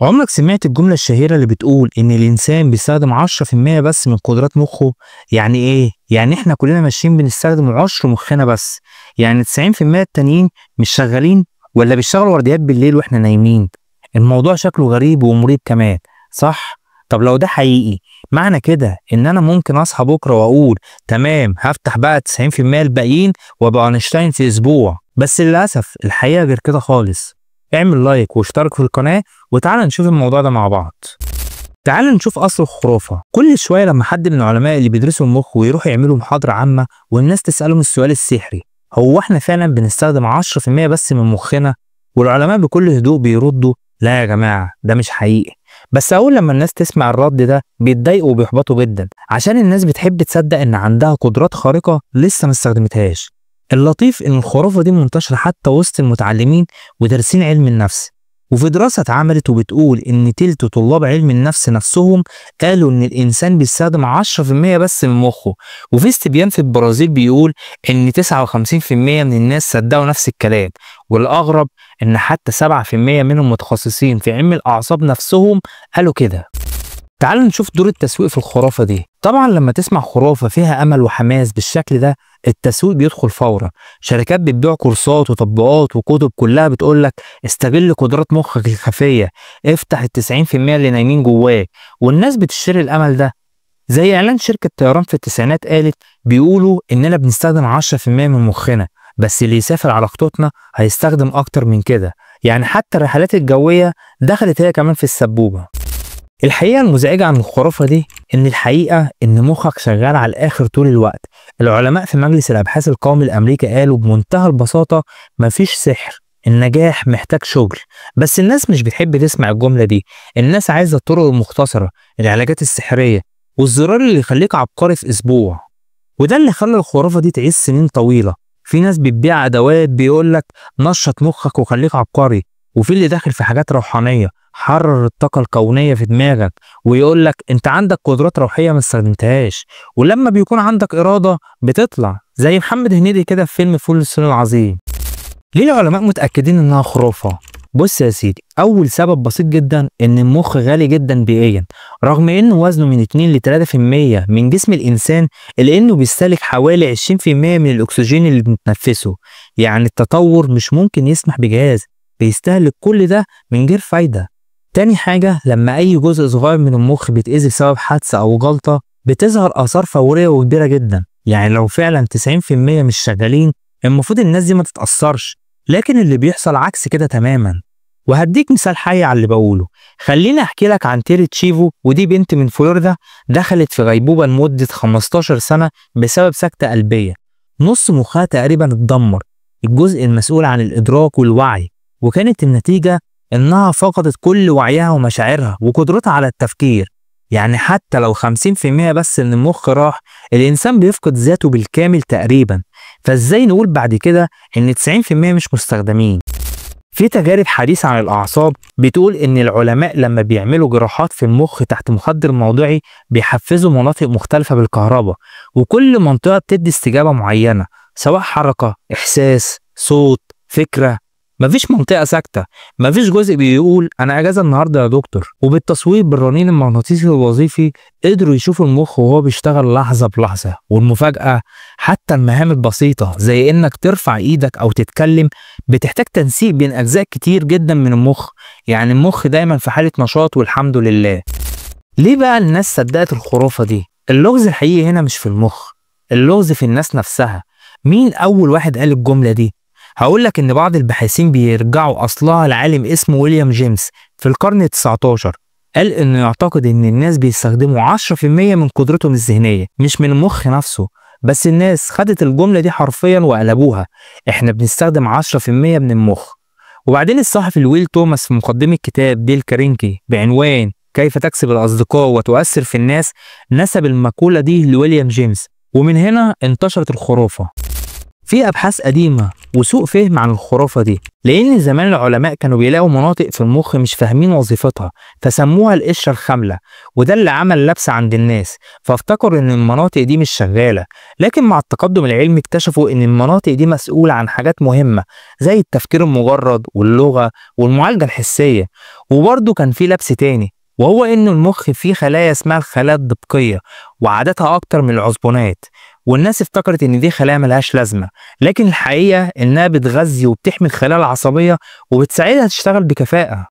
عمرك سمعت الجملة الشهيرة اللي بتقول إن الإنسان بيستخدم 10% بس من قدرات مخه؟ يعني إيه؟ يعني إحنا كلنا ماشيين بنستخدم عشر مخنا بس، يعني 90% التانيين مش شغالين ولا بيشتغلوا ورديات بالليل وإحنا نايمين؟ الموضوع شكله غريب ومريب كمان، صح؟ طب لو ده حقيقي، معنى كده إن أنا ممكن أصحى بكرة وأقول تمام هفتح بقى 90% الباقيين وأبقى أينشتاين في أسبوع، بس للأسف الحقيقة غير كده خالص. اعمل لايك واشترك في القناة وتعال نشوف الموضوع ده مع بعض. تعال نشوف أصل الخرافة. كل شوية لما حد من العلماء اللي بيدرسوا المخ ويروحوا يعملوا محاضرة عامة والناس تسألهم السؤال السحري، هو احنا فعلا بنستخدم 10% بس من مخنا؟ والعلماء بكل هدوء بيردوا لا يا جماعة ده مش حقيقي. بس أول لما الناس تسمع الرد ده بيتضايقوا وبيحبطوا جدا، عشان الناس بتحب تصدق إن عندها قدرات خارقة لسه ما استخدمتهاش. اللطيف إن الخرافة دي منتشرة حتى وسط المتعلمين ودارسين علم النفس، وفي دراسة اتعملت وبتقول إن تلت طلاب علم النفس نفسهم قالوا إن الإنسان بيستخدم 10% بس من مخه، وفي استبيان في البرازيل بيقول إن 59% من الناس صدقوا نفس الكلام، والأغرب إن حتى 7% من المتخصصين في علم الأعصاب نفسهم قالوا كده. تعالوا نشوف دور التسويق في الخرافة دي. طبعا لما تسمع خرافة فيها أمل وحماس بالشكل ده التسويق بيدخل فورا. شركات بتبيع كورسات وتطبيقات وكتب كلها بتقولك استغل قدرات مخك الخفية، افتح ال90% اللي نايمين جواك، والناس بتشتري الأمل ده. زي إعلان شركة طيران في التسعينات قالت بيقولوا إننا بنستخدم 10% من مخنا، بس اللي يسافر على خطوطنا هيستخدم أكتر من كده. يعني حتى الرحلات الجوية دخلت هي كمان في السبوبة. الحقيقة المزعجة عن الخرافة دي إن مخك شغال على الآخر طول الوقت. العلماء في مجلس الأبحاث القومي الأمريكي قالوا بمنتهى البساطة مفيش سحر، النجاح محتاج شغل. بس الناس مش بتحب تسمع الجملة دي، الناس عايزة الطرق المختصرة، العلاجات السحرية، والزرار اللي يخليك عبقري في أسبوع. وده اللي خلى الخرافة دي تعيش سنين طويلة. في ناس بتبيع أدوات بيقولك نشط مخك وخليك عبقري، وفي اللي داخل في حاجات روحانية حرر الطاقة الكونية في دماغك، ويقولك انت عندك قدرات روحية ما استخدمتهاش، ولما بيكون عندك إرادة بتطلع زي محمد هنيدي كده في فيلم فول الصين العظيم. ليه العلماء متأكدين انها خرافة؟ بص يا سيدي، أول سبب بسيط جدا إن المخ غالي جدا بيئيا، رغم إنه وزنه من 2 ل 3% من جسم الإنسان، إلا إنه بيستهلك حوالي 20% من الأكسجين اللي بنتنفسه. يعني التطور مش ممكن يسمح بجهاز بيستهلك كل ده من غير فايدة. تاني حاجة، لما أي جزء صغير من المخ بيتأذي بسبب حادثة أو جلطة بتظهر آثار فورية وكبيرة جدا. يعني لو فعلا 90% مش شغالين المفروض الناس دي ما تتأثرش، لكن اللي بيحصل عكس كده تماما. وهديك مثال حي على اللي بقوله. خليني أحكي لك عن تيري تشيفو، ودي بنت من فلوريدا دخلت في غيبوبة لمدة 15 سنة بسبب سكتة قلبية. نص مخها تقريبا اتدمر، الجزء المسؤول عن الإدراك والوعي، وكانت النتيجة إنها فقدت كل وعيها ومشاعرها وقدرتها على التفكير. يعني حتى لو 50% بس من المخ راح، الإنسان بيفقد ذاته بالكامل تقريبا. فإزاي نقول بعد كده إن 90% مش مستخدمين؟ في تجارب حديثة عن الأعصاب بتقول إن العلماء لما بيعملوا جراحات في المخ تحت مخدر موضعي بيحفزوا مناطق مختلفة بالكهرباء، وكل منطقة بتدي استجابة معينة، سواء حركة، إحساس، صوت، فكرة. مفيش منطقة ساكتة، مفيش جزء بيقول أنا أجازة النهاردة يا دكتور. وبالتصوير بالرنين المغناطيسي الوظيفي قدروا يشوفوا المخ وهو بيشتغل لحظة بلحظة. والمفاجأة، حتى المهام البسيطة زي إنك ترفع إيدك أو تتكلم بتحتاج تنسيق بين أجزاء كتير جدا من المخ. يعني المخ دايما في حالة نشاط والحمد لله. ليه بقى الناس صدقت الخرافة دي؟ اللغز الحقيقي هنا مش في المخ، اللغز في الناس نفسها. مين أول واحد قال الجملة دي؟ هقولك إن بعض الباحثين بيرجعوا أصلها لعالم اسمه ويليام جيمس في القرن ال19. قال إنه يعتقد إن الناس بيستخدموا 10% من قدرتهم الذهنية مش من المخ نفسه. بس الناس خدت الجملة دي حرفيا وقلبوها، إحنا بنستخدم 10% من المخ. وبعدين الصحفي ويل توماس في مقدمة كتاب ديل كارنيجي بعنوان كيف تكسب الأصدقاء وتؤثر في الناس نسب المقولة دي لويليام جيمس، ومن هنا انتشرت الخرافة. في أبحاث قديمة وسوء فهم عن الخرافة دي، لأن زمان العلماء كانوا بيلاقوا مناطق في المخ مش فاهمين وظيفتها فسموها القشرة الخاملة، وده اللي عمل لبس عند الناس فافتكروا إن المناطق دي مش شغالة. لكن مع التقدم العلمي اكتشفوا إن المناطق دي مسؤولة عن حاجات مهمة زي التفكير المجرد واللغة والمعالجة الحسية. وبرضه كان في لبس تاني، وهو إن المخ فيه خلايا اسمها الخلايا الدقيقة وعددها أكتر من العصبونات، والناس افتكرت ان دي خلايا ملهاش لازمه، لكن الحقيقه انها بتغذي وبتحمي الخلايا العصبيه وبتساعدها تشتغل بكفاءه.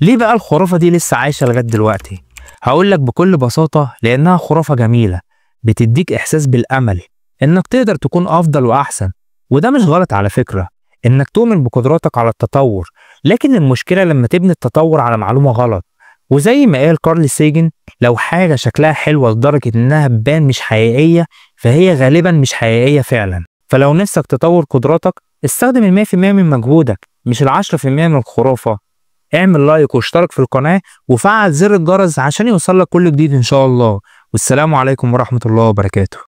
ليه بقى الخرافه دي لسه عايشه لغايه دلوقتي؟ هقول لك بكل بساطه، لانها خرافه جميله بتديك احساس بالامل انك تقدر تكون افضل واحسن. وده مش غلط على فكره انك تؤمن بقدراتك على التطور، لكن المشكله لما تبني التطور على معلومه غلط. وزي ما قال كارل سيجن، لو حاجه شكلها حلوه لدرجه انها تبان مش حقيقيه فهي غالبا مش حقيقية فعلا. فلو نفسك تطور قدراتك استخدم 100% من مجهودك مش 10% من الخرافة. اعمل لايك واشترك في القناة وفعل زر الجرس عشان يوصلك كل جديد ان شاء الله. والسلام عليكم ورحمة الله وبركاته.